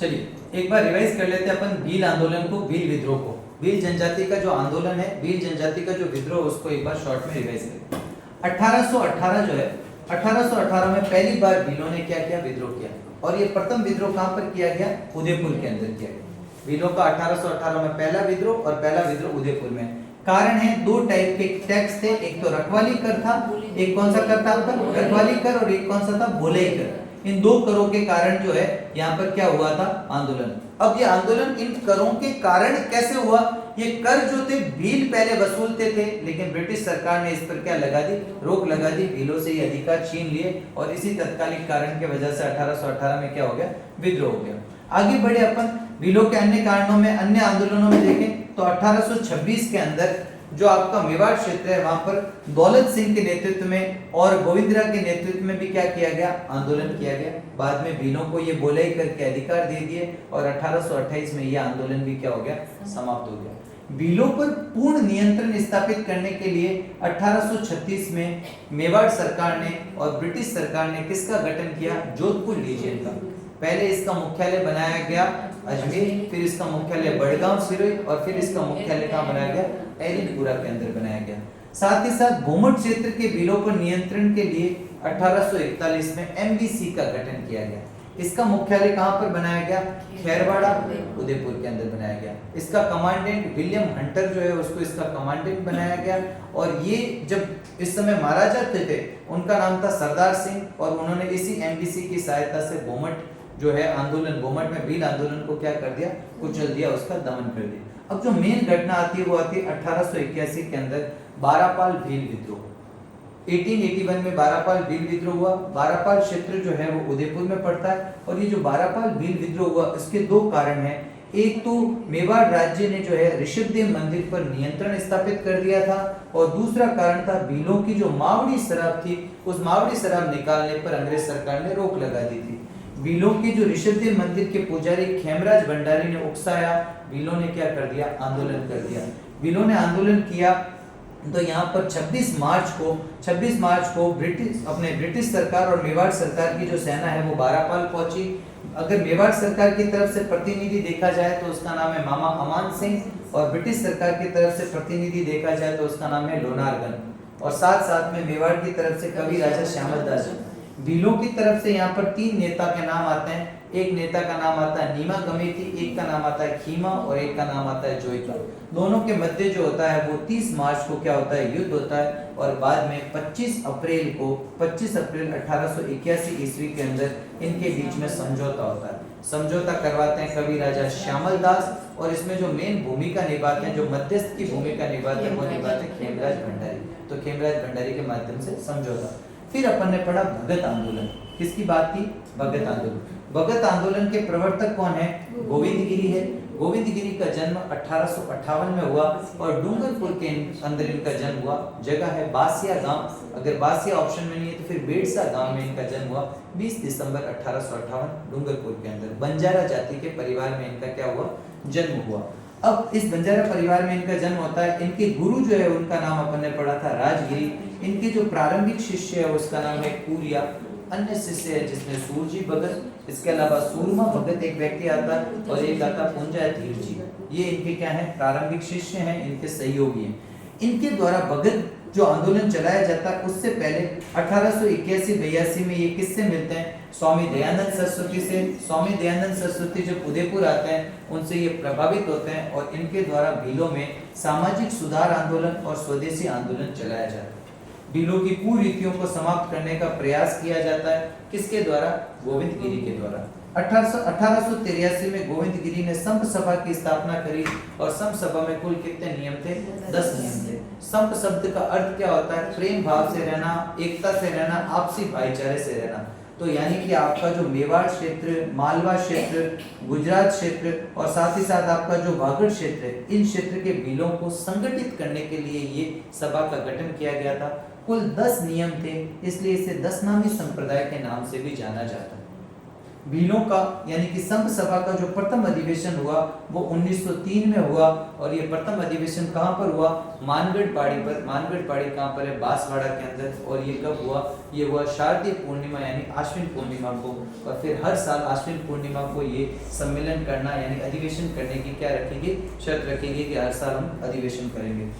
चलिए एक बार रिवाइज कर लेते हैं अपन भील आंदोलन को, भील विद्रोह को। भील जनजाति का जो आंदोलन है, भील जनजाति का जो विद्रोह, उसको एक बार शॉर्ट में रिवाइज करते हैं। 1818 जो है, 1818 में पहली बार भीलों ने क्या किया, विद्रोह किया। और ये प्रथम विद्रोह कहां पर किया गया, उदयपुर के अंदर किया गया। भीलों का 1818 में पहला विद्रोह, और पहला विद्रोह उदयपुर में। कारण है, दो टाइप के टैक्स थे, एक तो रखवाली कर था, एक कौन सा कर था आपका, रखवाली कर, और एक कौन सा था, भोले कर। इन दो करों के कारण जो है यहाँ पर क्या हुआ था, आंदोलन। अब ये आंदोलन इन करों के कारण कैसे हुआ, ये कर जो थे भील पहले वसूलते थे, लेकिन ब्रिटिश सरकार ने इस पर क्या लगा दी, रोक लगा दी, भीलों से ये अधिकार छीन लिए, और इसी तत्कालिक कारण के वजह से 1818 में क्या हो गया, विद्रोह हो गया। आगे बढ़े अपन भीलों के अन्य कारणों में, अन्य आंदोलनों में देखें तो 1826 के अंदर जो आपका मेवाड़ क्षेत्र है, वहां पर दौलत सिंह के नेतृत्व में और गोविंदराव के नेतृत्व में भी क्या किया गया, आंदोलन किया गया। बाद में भीलों को ये बोलाई करके अधिकार दे दिए, और 1828 में यह आंदोलन भी क्या हो गया, समाप्त हो गया। भीलों पर पूर्ण नियंत्रण स्थापित करने के लिए 1836 में मेवाड़ सरकार ने और ब्रिटिश सरकार ने किसका गठन किया, जोधपुर लीजियन का। पहले इसका मुख्यालय बनाया गया अजमेर, फिर इसका मुख्यालय बड़गांव सिरोही, और फिर इसका मुख्यालय कहां बनाया गया, एलिनपुरा के अंदर बनाया गया। साथ ही साथ भूमध्य क्षेत्र के भीलों पर नियंत्रण के लिए 1841 में एमबीसी का गठन किया गया। इसका मुख्यालय कहां पर बनाया गया, खैरवाड़ा, उदयपुर के अंदर बनाया गया। इसका कमांडेंट विलियम हंटर जो है, उसको इसका कमांडेंट बनाया गया। और ये जब इस समय महाराजा थे, उनका नाम था सरदार सिंह, और उन्होंने इसी एमबीसी की सहायता से भूमध्य जो है आंदोलन, भूमध्य में भील आंदोलन को क्या कर दिया, कुचल दिया, उसका दमन कर दिया। अब जो मेन घटना आती है वो आती है 1881 के अंदर बारापाल भील विद्रोह। 1881 में बारापाल भील विद्रोह हुआ। बारापाल क्षेत्र जो है वो उदयपुर में पड़ता है, और ये जो बारापाल भील विद्रोह हुआ, इसके दो कारण हैं। एक तो मेवाड़ राज्य ने जो है ऋषभदेव मंदिर पर नियंत्रण स्थापित कर दिया था, और दूसरा कारण था भीलों की जो मावड़ी शराब थी, उस मावड़ी शराब निकालने पर अंग्रेज सरकार ने रोक लगा दी थी। भीलों के जो ऋषभदेव मंदिर के पुजारी खेमराज भंडारी ने उकसाया, भीलों ने क्या कर दिया, आंदोलन कर दिया। भीलों ने आंदोलन किया तो यहाँ पर 26 मार्च को ब्रिटिश सरकार और मेवाड़ सरकार की जो सेना है वो बारापाल पहुंची। अगर मेवाड़ सरकार की तरफ से प्रतिनिधि देखा जाए तो उसका नाम है मामा अमान सिंह, और ब्रिटिश सरकार की तरफ से प्रतिनिधि देखा जाए तो उसका नाम है लोनारगन, और साथ साथ में मेवाड़ की तरफ से कवि राजा श्यामल दास। भीलों की तरफ से यहाँ पर 3 नेता के नाम आते हैं। एक नेता का नाम आता है नीमा गमेती, एक का नाम आता है खीमा, और एक का नाम आता है जोइका। दोनों के मध्य जो होता है वो 30 मार्च को क्या होता है, युद्ध होता है, और बाद में 25 अप्रैल 1881 ईस्वी के अंदर इनके बीच में समझौता होता है। समझौता करवाते हैं कवि राजा श्यामल दास, और इसमें जो मेन भूमिका निभाते हैं, जो मध्यस्थ की भूमिका निभाते हैं, वो निभाते हैं खेमराज भंडारी। तो खेमराज भंडारी के माध्यम से समझौता। फिर अपन ने पढ़ा भगत आंदोलन। किसकी बात की, भगत आंदोलन। भगत आंदोलन के प्रवर्तक कौन है, गोविंदगिरी है। गोविंदगिरी का जन्म 1858 में हुआ, और डूंगरपुर के अंदर इनका जन्म हुआ। जगह है बासिया गांव, अगर बासिया ऑप्शन में नहीं है तो फिर बेड़सा गांव में इनका जन्म हुआ 20 दिसंबर 1858 डूंगरपुर के अंदर। बंजारा जाति के परिवार में इनका क्या हुआ, जन्म हुआ। अब इस बंजारा परिवार में इनका जन्म होता है। इनके गुरु जो है उनका नाम अपन ने पढ़ा था राजगिरी। इनके जो प्रारंभिक शिष्य है उसका नाम है पूरिया। अन्य शिष्य है जिसमें सूरजी भगत, इसके अलावा सूरमा भगत एक व्यक्ति आता है, और एक आता पुंजा धीर जी। ये इनके क्या है, प्रारंभिक शिष्य हैं, इनके सहयोगी हैं। इनके द्वारा भगत जो आंदोलन चलाया जाता है, उससे पहले 1881-82 में ये किससे मिलते हैं, स्वामी दयानंद सरस्वती से। स्वामी दयानंद सरस्वती जब उदयपुर आते हैं उनसे ये प्रभावित होते हैं, और इनके द्वारा भीलों में सामाजिक सुधार आंदोलन और स्वदेशी आंदोलन चलाया जाता है। भीलों की कुरीतियों को समाप्त करने का प्रयास किया जाता है, किसके द्वारा, गोविंदगिरी के द्वारा। 1883 में गोविंदगिरी ने संप सभा की स्थापना करी, और संप सभा में कुल कितने नियम थे, 10 नियम थे। संप शब्द का अर्थ क्या होता है, प्रेम भाव से रहना, एकता से रहना, आपसी भाईचारे से रहना। तो यानी कि आपका जो मेवाड़ क्षेत्र, मालवा क्षेत्र, गुजरात क्षेत्र, और साथ ही साथ आपका जो वागड़ क्षेत्र है, इन क्षेत्र के भीलों को संगठित करने के लिए ये सभा का गठन किया गया था। कुल 10 नियम थे, इसलिए इसे 10 नामी संप्रदाय के नाम से भी जाना जाता है। भीलों का यानी कि संघ सभा का जो प्रथम अधिवेशन हुआ वो 1903 में हुआ। और ये प्रथम अधिवेशन कहाँ पर हुआ? मानगढ़ पहाड़ी पर। मानगढ़ पहाड़ी कहाँ पर है? बांसवाड़ा के अंदर। और ये कब हुआ? ये हुआ शारदीय पूर्णिमा यानी आश्विन पूर्णिमा को। और फिर हर साल आश्विन पूर्णिमा को ये सम्मेलन करना यानी अधिवेशन करने की क्या रखेंगे? शर्त रखेंगे कि हर साल हम अधिवेशन करेंगे।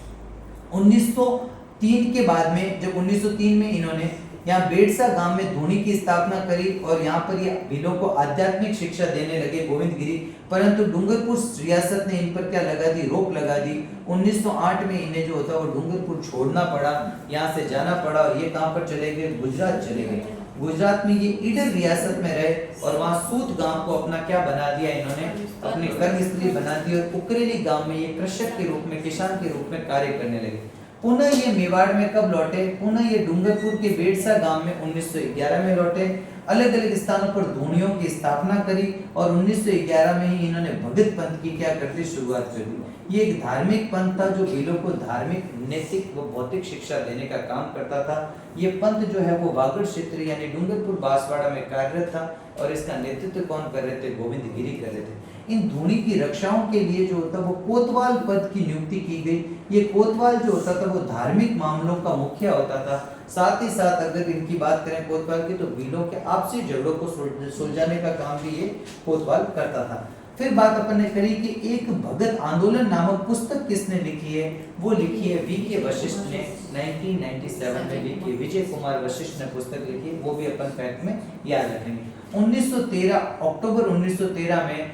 1903 के बाद में, जब 1903 में इन्होंने यहाँ बेड़सा गांव में धूनी की स्थापना करी और यहाँ पर ये भीलों को आध्यात्मिक शिक्षा देने लगे गोविंद गिरी। परंतु डूंगरपुर रियासत ने इन पर क्या लगा दी? रोक लगा दी। 1908 में इन्हें जो होता है वो डूंगरपुर छोड़ना पड़ा, यहाँ से जाना पड़ा। और ये कहाँ पर चले गए? गुजरात चले गए। गुजरात में ये ईडर रियासत में रहे और वहाँ सूत गांव को अपना क्या बना दिया इन्होंने? अपनी कर्मस्थली बना दी। और उकरेली गांव में ये कृषक के रूप में, किसान के रूप में कार्य करने लगे। पुनः ये मेवाड़ में कब लौटे? पुनः ये डूंगरपुर के बेड़सा गांव में 1911 में लौटे। अलग अलग स्थानों पर धूनियों की स्थापना करी और 1911 में ही इन्होंने भगत पंथ की क्या करती? शुरुआत कर दी। ये एक धार्मिक पंथ था जो भीलों को धार्मिक, नैतिक व भौतिक शिक्षा देने का काम करता था। ये पंथ जो है वो वागड़ क्षेत्र यानी डूंगरपुर बांसवाड़ा में कार्यरत था और इसका नेतृत्व कौन कर रहे थे? गोविंद गिरी कर रहे थे। इन धूनी की रक्षाओं के लिए जो होता वो कोतवाल पद की नियुक्ति की गई। ये कोतवाल जो होता था वो धार्मिक मामलों का मुखिया होता था। साथ ही साथ अगर इनकी बात करें कोतवाल की, तो भीलों के आपसी झगड़ों को सुलझाने का काम भी ये कोतवाल करता था। फिर बात अपन ने करी कि एक भगत आंदोलन नामक पुस्तक किसने लिखी है? वो लिखी है वीके वशिष्ठ ने। 1997 में वीके विजय कुमार वशिष्ठ ने पुस्तक लिखी, वो भी अपन फैक्ट में याद रखेंगे। 1913 अक्टूबर 1913 में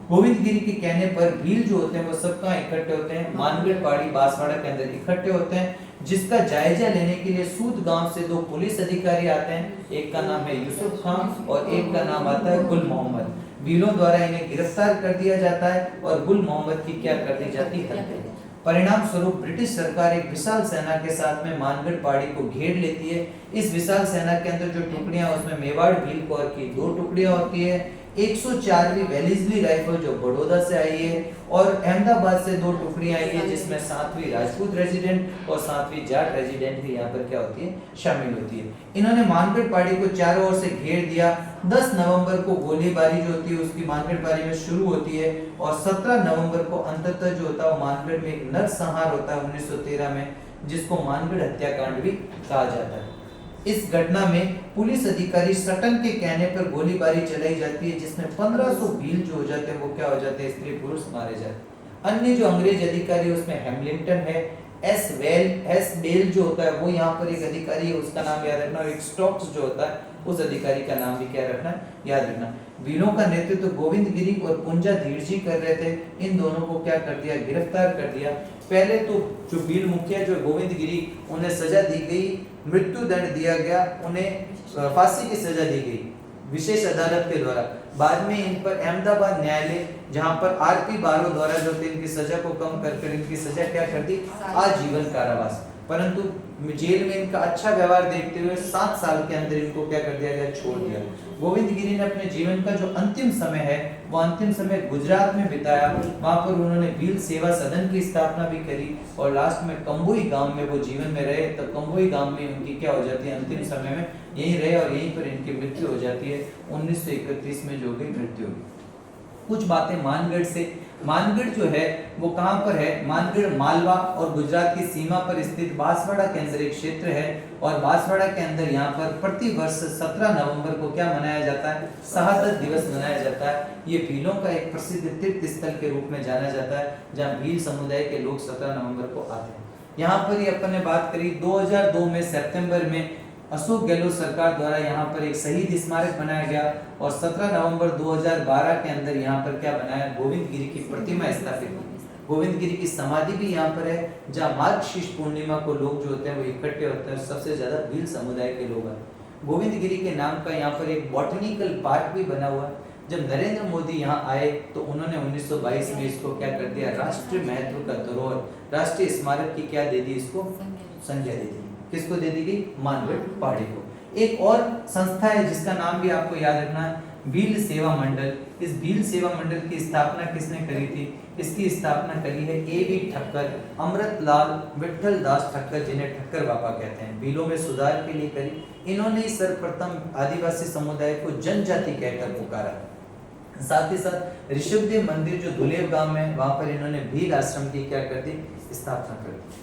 गोविंद गिरी के कहने पर भील जो होते हैं वो सब कहाँ इकट्ठे होते हैं? मानगढ़ पहाड़ी बांसवाड़ा के अंदर इकट्ठे होते हैं, जिसका जायजा लेने के लिए सूद गांव से 2 पुलिस अधिकारी आते हैं। एक का नाम है यूसुफ खान और एक का नाम आता है गुल मोहम्मद। भीलों द्वारा इन्हें गिरफ्तार कर दिया जाता है और गुल मोहम्मद की क्या कर दी जाती है? हत्या। परिणाम स्वरूप ब्रिटिश सरकार एक विशाल सेना के साथ में मानगढ़ पहाड़ी को घेर लेती है। इस विशाल सेना के अंदर जो टुकड़ियां, उसमें मेवाड़ भील कोर की 2 टुकड़ियां होती है। 104वीं वेलिस्ली राइफल जो बड़ौदा से आई है और अहमदाबाद से 2 टुकड़ियां आई है, जिसमें 7वीं राजपूत रेजिडेंट और 7वीं जाट रेजिडेंट भी यहाँ पर क्या होती है? शामिल होती है। इन्होंने मानगढ़ पहाड़ी को चारों ओर से घेर दिया। 10 नवंबर को गोलीबारी जो होती है उसकी मानगढ़ पहाड़ी में शुरू होती है और 17 नवंबर को अंततः जो होता है मानगढ़ में एक नरसंहार होता है 1913 में, जिसको मानगढ़ हत्याकांड भी कहा जाता है। इस घटना में पुलिस अधिकारी सटन के कहने पर गोलीबारी चलाई जाती है, जिसमें 1500 भील जो हो जाते हैं वो क्या हो जाते हैं? स्त्री पुरुष मारे जाते हैं। अन्य जो अंग्रेज अधिकारी उसमें हैमिल्टन है, एस डेल जो होता है वो यहाँ पर एक अधिकारी है, उसका नाम याद रखना। और एक स्टॉक्स जो होता है उस अधिकारी का नाम भी क्या रखना? याद रखना। भीलों का नेतृत्व गोविंद गिरी और पुंजा धीरजी कर रहे थे। इन दोनों को क्या कर दिया? गिरफ्तार कर दिया। पहले तो जो भील मुखिया जो गोविंद गिरी, उन्हें सजा दी गई, मृत्यु दंड दिया गया, उन्हें फांसी की सजा दी गई विशेष अदालत के द्वारा। बाद में इन पर अहमदाबाद न्यायालय, जहां पर आरपी बारो द्वारा जो इनकी सजा को कम कर इनकी सजा क्या कर दी? आजीवन कारावास। परंतु जेल में इनका अच्छा व्यवहार देखते हुए 7 साल के अंदर इनको क्या कर दिया गया? छोड़ दिया। गोविंद गिरी ने अपने जीवन का जो अंतिम समय है वो अंतिम समय गुजरात में बिताया। वहां पर उन्होंने भील सेवा सदन की स्थापना भी करी और लास्ट में कंबोई गांव में वो जीवन में रहे। तो कंबोई गांव में उनकी क्या हो जाती है? अंतिम समय में यहीं रहे और यहीं पर इनकी मृत्यु हो जाती है। 1931 में जो गई मृत्यु हुई। कुछ बातें मानगढ़ से। मानगढ़ जो है वो कहां पर है? मानगढ़ मालवा और गुजरात की सीमा पर स्थित बांसवाड़ा के अंदर एक क्षेत्र है और बांसवाड़ा के अंदर यहाँ पर प्रति वर्ष 17 नवंबर को क्या मनाया जाता है? शहादत दिवस मनाया जाता है। ये भीलों का एक प्रसिद्ध तीर्थ स्थल के रूप में जाना जाता है, जहाँ भील समुदाय के लोग 17 नवंबर को आते हैं। यहाँ पर ही अपन ने बात करी 2002 में सितंबर में अशोक गहलोत सरकार द्वारा यहाँ पर एक शहीद स्मारक बनाया गया और 17 नवंबर 2012 के अंदर यहाँ पर क्या बनाया? गोविंद गिरी की प्रतिमा स्थापित की। गोविंद गिरी की समाधि भी यहाँ पर है, जहाँ मार्गशीर्ष पूर्णिमा को लोग जो होते हैं वो इकट्ठे होते हैं। सबसे ज्यादा भील समुदाय के लोग हैं। गोविंद गिरी के नाम का यहाँ पर एक बॉटनिकल पार्क भी बना हुआ है। जब नरेंद्र मोदी यहाँ आए तो उन्होंने 1922 में इसको क्या कर दिया? राष्ट्रीय महत्व का धरोहर, राष्ट्रीय स्मारक की क्या दे दी? इसको संज्ञा दे दी। किसको दे दी गई? मानगढ़ पहाड़ी को। एक और संस्था है जिसका नाम भी आपको याद रखना है, भील सेवा मंडल। इस भील सेवा मंडल की स्थापना किसने करी थी? इसकी स्थापना करी है A.V. ठक्कर, अमृतलाल विठल दास ठक्कर, जिन्हें ठक्कर बाबा कहते हैं। भीलों में सुधार के लिए करी। इन्होंने ही सर्वप्रथम आदिवासी समुदाय को जनजाति कहकर पुकारा। साथ ही साथ ऋषभदेव मंदिर जो दुलेव गांव में, वहां पर इन्होंने भील आश्रम की क्या कर दी? स्थापना कर दी।